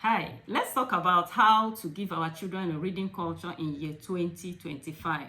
Hi, let's talk about how to give our children a reading culture in year 2025.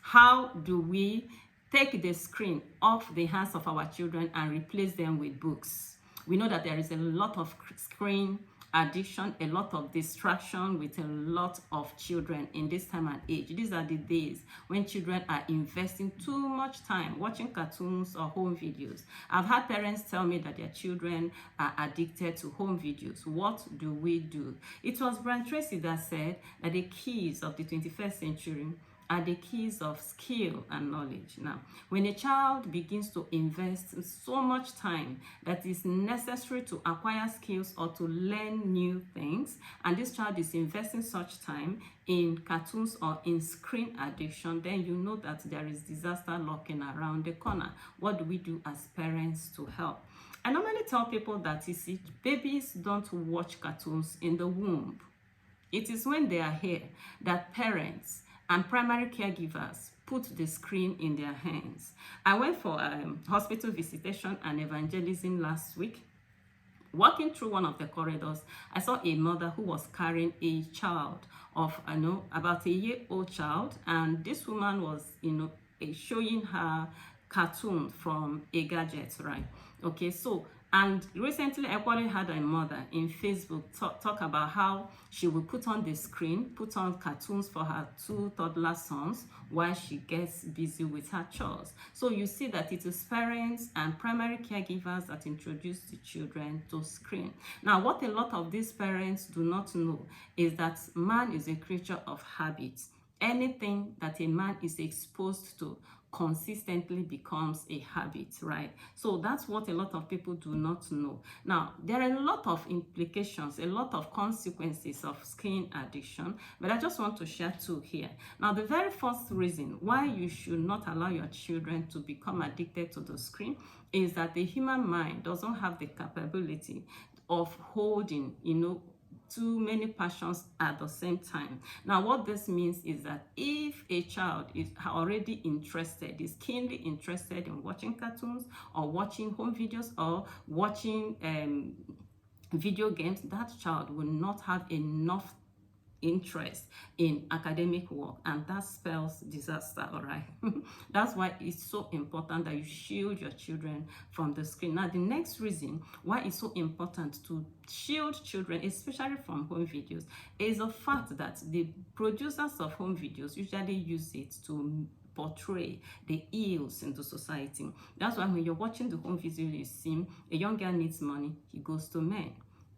How do we take the screen off the hands of our children and replace them with books? We know that there is a lot of screen addiction, a lot of distraction with a lot of children in this time and age. These are the days when children are investing too much time watching cartoons or home videos. I've had parents tell me that their children are addicted to home videos. What do we do? It was Brian Tracy that said that the keys of the 21st century are the keys of skill and knowledge. Now, when a child begins to invest so much time that is necessary to acquire skills or to learn new things, and this child is investing such time in cartoons or in screen addiction, then you know that there is disaster lurking around the corner. What do we do as parents to help? I normally tell people that, you see, babies don't watch cartoons in the womb. It is when they are here that parents and primary caregivers put the screen in their hands. I went for hospital visitation and evangelism last week. Walking through one of the corridors, I saw a mother who was carrying a child of, about a year-old child, and this woman was, showing her cartoon from a gadget, right? Okay, so, and recently I probably had a mother in Facebook talk about how she will put on the screen, put on cartoons for her 2 toddler sons while she gets busy with her chores. So you see that it is parents and primary caregivers that introduce the children to screen. Now, what a lot of these parents do not know is that man is a creature of habits. Anything that a man is exposed to consistently becomes a habit, right? So that's what a lot of people do not know. Now, there are a lot of implications, a lot of consequences of screen addiction, but I just want to share 2 here. Now, the very first reason why you should not allow your children to become addicted to the screen is that the human mind doesn't have the capability of holding, too many passions at the same time. Now, what this means is that if a child is already interested, is keenly interested in watching cartoons or watching home videos or watching video games, that child will not have enough interest in academic work, and that spells disaster. All right. That's why it's so important that you shield your children from the screen. Now, the next reason why it's so important to shield children, especially from home videos, is the fact that the producers of home videos usually use it to portray the ills into society. That's why when you're watching the home video, you see a young girl needs money, he goes to men.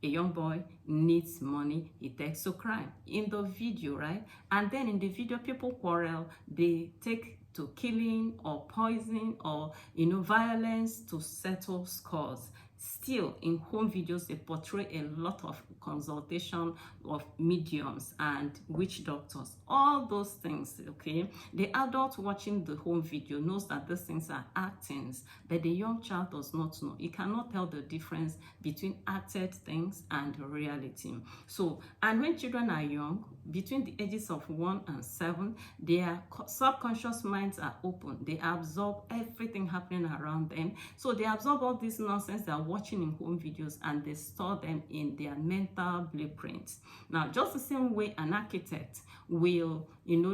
A young boy needs money, he takes to crime in the video, right? And then in the video, people quarrel, they take to killing or poisoning or, violence to settle scores. Still, in home videos, they portray a lot of consultation of mediums and witch doctors, all those things, okay? The adult watching the home video knows that these things are actings, but the young child does not know. He cannot tell the difference between acted things and reality. So, and when children are young, between the ages of 1 and 7, their subconscious minds are open. They absorb everything happening around them. So they absorb all this nonsense they are watching in home videos and they store them in their mental blueprints. Now, just the same way an architect will,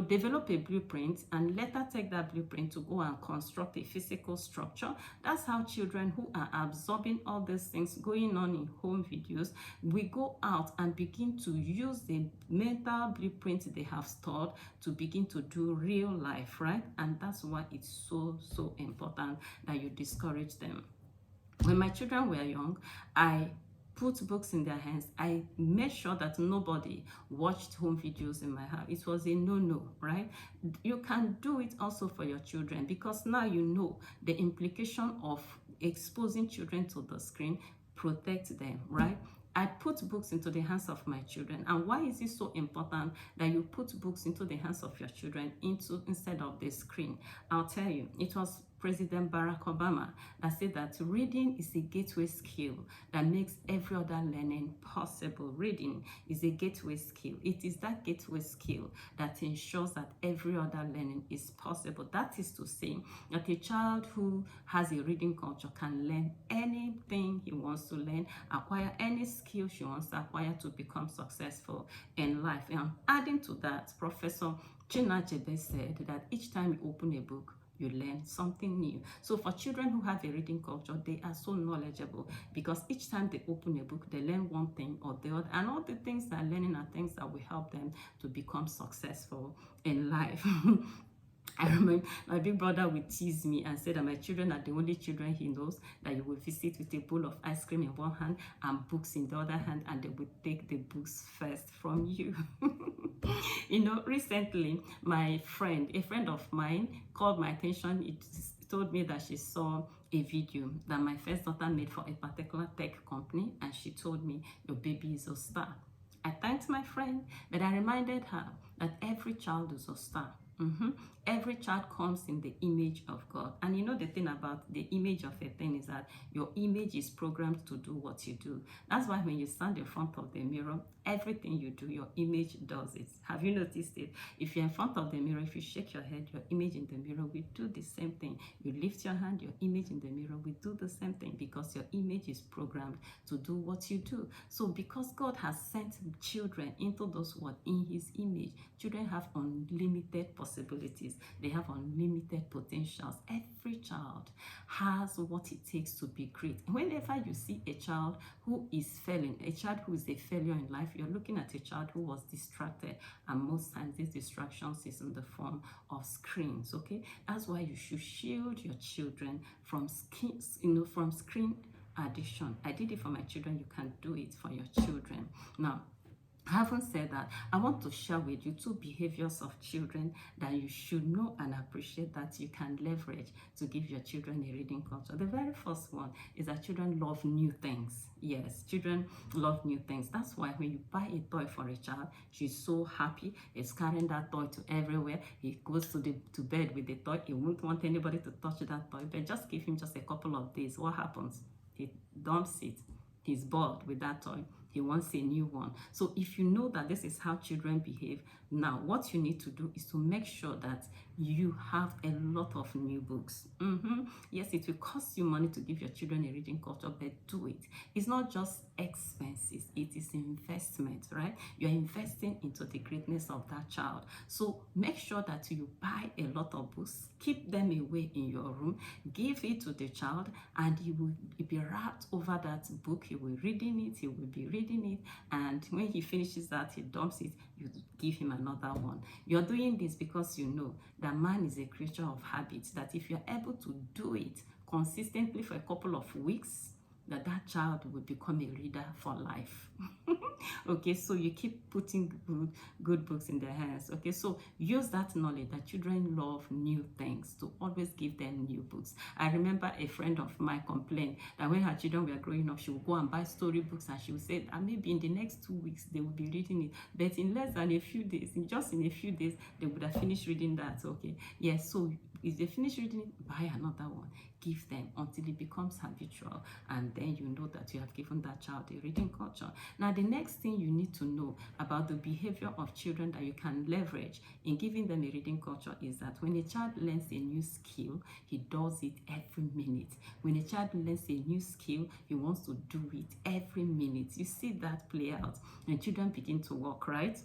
develop a blueprint and later take that blueprint to go and construct a physical structure, that's how children who are absorbing all these things going on in home videos will go out and begin to use the mental blueprint they have stored to begin to do real life, right? And that's why it's so important that you discourage them. When my children were young, I put books in their hands. I made sure that nobody watched home videos in my house. It was a no-no, right? You can do it also for your children, because now you know the implication of exposing children to the screen. Protect them, right? I put books into the hands of my children. And why is it so important that you put books into the hands of your children instead of the screen? I'll tell you, it was President Barack Obama, that said that reading is a gateway skill that makes every other learning possible. Reading is a gateway skill. It is that gateway skill that ensures that every other learning is possible. That is to say that a child who has a reading culture can learn anything he wants to learn, acquire any skill she wants to acquire to become successful in life. And adding to that, Professor Chinachebe said that each time you open a book, you learn something new. So for children who have a reading culture, they are so knowledgeable because each time they open a book, they learn one thing or the other. And all the things they're learning are things that will help them to become successful in life. I remember my big brother would tease me and say that my children are the only children he knows that you will visit with a bowl of ice cream in one hand and books in the other hand, and they would take the books first from you. You know, recently, a friend of mine called my attention. It told me that she saw a video that my first daughter made for a particular tech company, and she told me, your baby is a star. I thanked my friend, but I reminded her that every child is a star. Every child comes in the image of God. And you know the thing about the image of a thing is that your image is programmed to do what you do. That's why when you stand in front of the mirror, everything you do, your image does it. Have you noticed it? If you're in front of the mirror, if you shake your head, your image in the mirror will do the same thing. You lift your hand, your image in the mirror will do the same thing because your image is programmed to do what you do. So because God has sent children into this world in his image, children have unlimited possibilities. They have unlimited potentials. Every child has what it takes to be great. Whenever you see a child who is failing, a child who is a failure in life, you're looking at a child who was distracted, and most times these distractions is in the form of screens. Okay, that's why you should shield your children from screen addiction. I did it for my children. You can do it for your children. Now, having said that, I want to share with you 2 behaviors of children that you should know and appreciate that you can leverage to give your children a reading culture. The very first one is that children love new things. Yes, children love new things. That's why when you buy a toy for a child, she's so happy. He's carrying that toy to everywhere. He goes to bed with the toy. He won't want anybody to touch that toy, but just give him just a couple of days. What happens? He dumps it. He's bored with that toy. He wants a new one. So if you know that this is how children behave, now what you need to do is to make sure that you have a lot of new books. Yes, it will cost you money to give your children a reading culture, but do it. It's not just expenses, it is investment, right? You're investing into the greatness of that child. So make sure that you buy a lot of books, keep them away in your room, give it to the child, and he will be wrapped over that book. He will reading it, he will be reading it, and when he finishes that, he dumps it, you give him another one. You're doing this because you know that man is a creature of habits, that if you're able to do it consistently for a couple of weeks, that child will become a reader for life. Okay, so you keep putting good books in their hands. Okay, so use that knowledge that children love new things, to always give them new books. I remember a friend of mine complained that when her children were growing up, she would go and buy storybooks, and she would say that maybe in the next 2 weeks they will be reading it, but in less than a few days, just in a few days, they would have finished reading that. Okay, yes, so if they finish reading it, buy another one, give them until it becomes habitual, and then you know that you have given that child a reading culture. Now, the next thing you need to know about the behavior of children that you can leverage in giving them a reading culture is that when a child learns a new skill, he does it every minute. When a child learns a new skill, he wants to do it every minute. You see that play out when children begin to walk, right?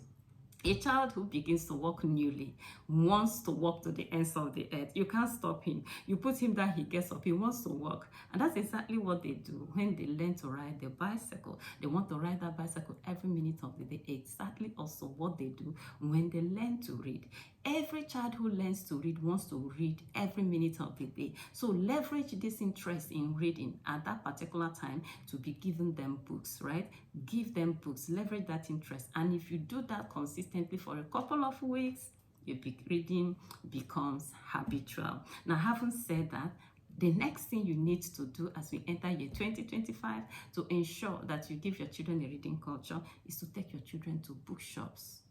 A child who begins to walk newly wants to walk to the ends of the earth. You can't stop him. You put him down, he gets up. He wants to walk. And that's exactly what they do when they learn to ride the bicycle. They want to ride that bicycle every minute of the day. Exactly also what they do when they learn to read. Every child who learns to read wants to read every minute of the day. So leverage this interest in reading at that particular time to be giving them books, right? Give them books, leverage that interest. And if you do that consistently for a couple of weeks, your reading becomes habitual. Now, having said that, the next thing you need to do as we enter year 2025 to ensure that you give your children a reading culture is to take your children to bookshops.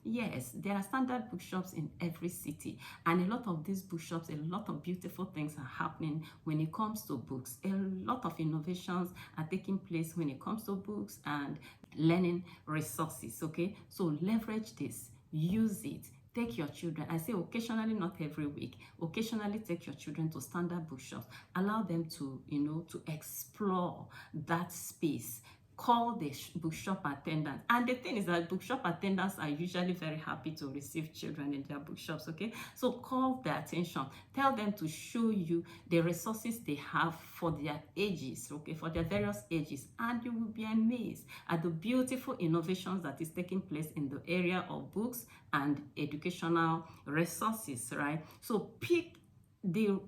Yes, there are standard bookshops in every city, and a lot of these bookshops, a lot of beautiful things are happening when it comes to books. A lot of innovations are taking place when it comes to books and learning resources. Okay, so leverage this, use it. Take your children, I say occasionally, not every week, occasionally take your children to standard bookshops. Allow them to, to explore that space. Call the bookshop attendant. And the thing is that bookshop attendants are usually very happy to receive children in their bookshops. Okay, so call their attention, tell them to show you the resources they have for their ages, okay, for their various ages, and you will be amazed at the beautiful innovations that is taking place in the area of books and educational resources, right? So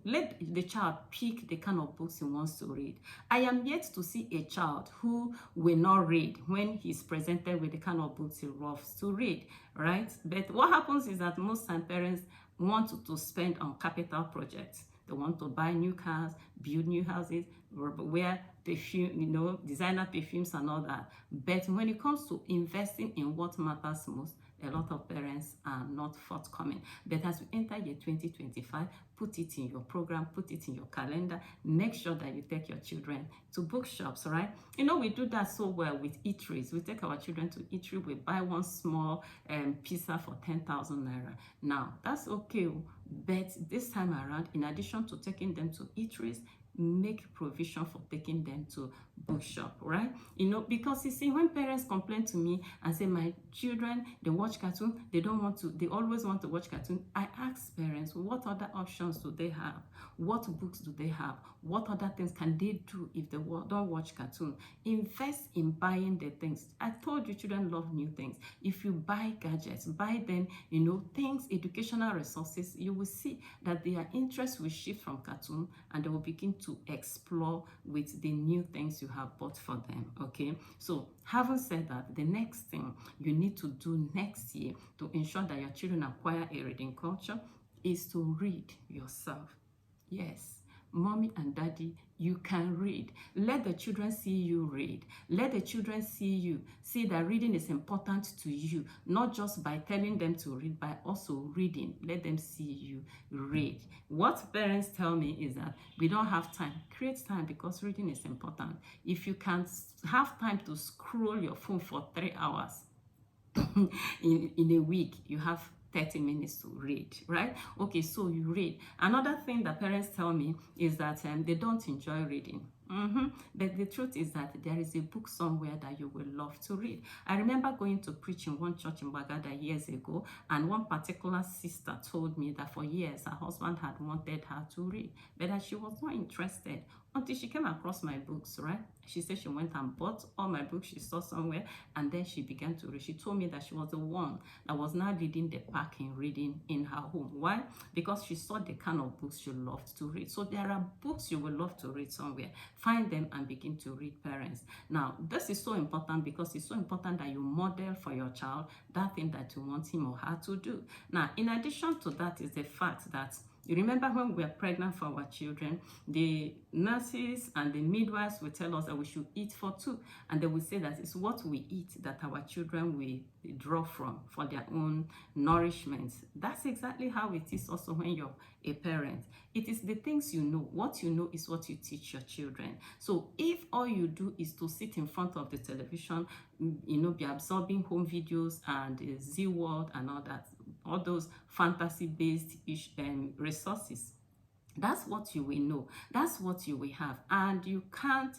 let the child pick the kind of books he wants to read. I am yet to see a child who will not read when he's presented with the kind of books he loves to read, right? But what happens is that most time parents want to spend on capital projects. They want to buy new cars, build new houses, wear perfume, designer perfumes and all that. But when it comes to investing in what matters most, a lot of parents are not forthcoming. But as we enter year 2025, put it in your program, put it in your calendar. Make sure that you take your children to bookshops, right? We do that so well with eateries. We take our children to eatery, we buy one small pizza for 10,000 naira. Now, that's okay, but this time around, in addition to taking them to eateries, make provision for taking them to bookshop, right? Because you see, when parents complain to me and say my children, they watch cartoon, they always want to watch cartoon, I ask parents, what other options do they have? What books do they have? What other things can they do if they don't watch cartoon? Invest in buying the things. I told you children love new things. If you buy gadgets, buy them, things, educational resources, you will see that their interest will shift from cartoon and they will begin to explore with the new things you have bought for them. Okay, so having said that, the next thing you need to do next year to ensure that your children acquire a reading culture is to read yourself. Yes, mommy and daddy, you can read. Let the children see you read. Let the children see that reading is important to you, not just by telling them to read, but also reading. Let them see you read. What parents tell me is that we don't have time. Create time, because reading is important. If you can't have time to scroll your phone for 3 hours in a week, you have 30 minutes to read, right? Okay, so you read. Another thing that parents tell me is that they don't enjoy reading. But the truth is that there is a book somewhere that you will love to read. I remember going to preach in one church in Bagada years ago, and one particular sister told me that for years her husband had wanted her to read, but that she was not interested until she came across my books, right? She said she went and bought all my books she saw somewhere, and then she began to read. She told me that she was the one that was now leading the pack in reading in her home. Why? Because she saw the kind of books she loved to read. So there are books you will love to read somewhere. Find them and begin to read, parents. Now, this is so important because it's so important that you model for your child that thing that you want him or her to do. Now, in addition to that is the fact that you remember when we were pregnant for our children, the nurses and the midwives will tell us that we should eat for two. And they will say that it's what we eat that our children will draw from for their own nourishment. That's exactly how it is also when you're a parent. It is the things you know. What you know is what you teach your children. So if all you do is to sit in front of the television, be absorbing home videos and Z World and all those fantasy-based resources, that's what you will know, that's what you will have, and you can't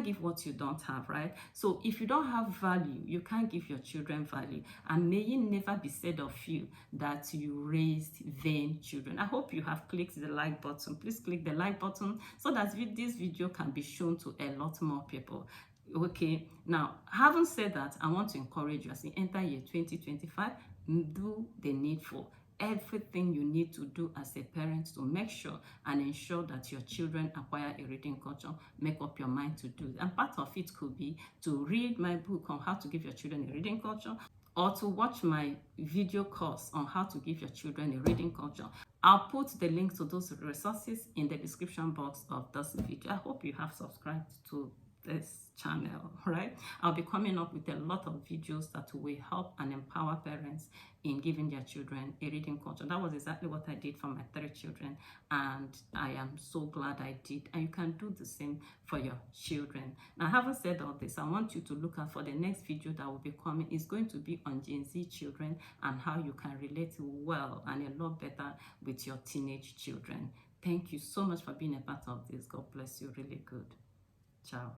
give what you don't have, right? So if you don't have value, you can't give your children value, and may it never be said of you that you raised vain children. I hope you have clicked the like button. Please click the like button so that this video can be shown to a lot more people. Okay, now having said that, I want to encourage you as you enter year 2025, do the needful. Everything you need to do as a parent to make sure and ensure that your children acquire a reading culture, make up your mind to do. And part of it could be to read my book on how to give your children a reading culture, or to watch my video course on how to give your children a reading culture. I'll put the link to those resources in the description box of this video. I hope you have subscribed to this channel, right? I'll be coming up with a lot of videos that will help and empower parents in giving their children a reading culture. That was exactly what I did for my 3 children, and I am so glad I did. And you can do the same for your children. Now, having said all this, I want you to look out for the next video that will be coming. It's going to be on Gen Z children and how you can relate well and a lot better with your teenage children. Thank you so much for being a part of this. God bless you. Really good. Ciao.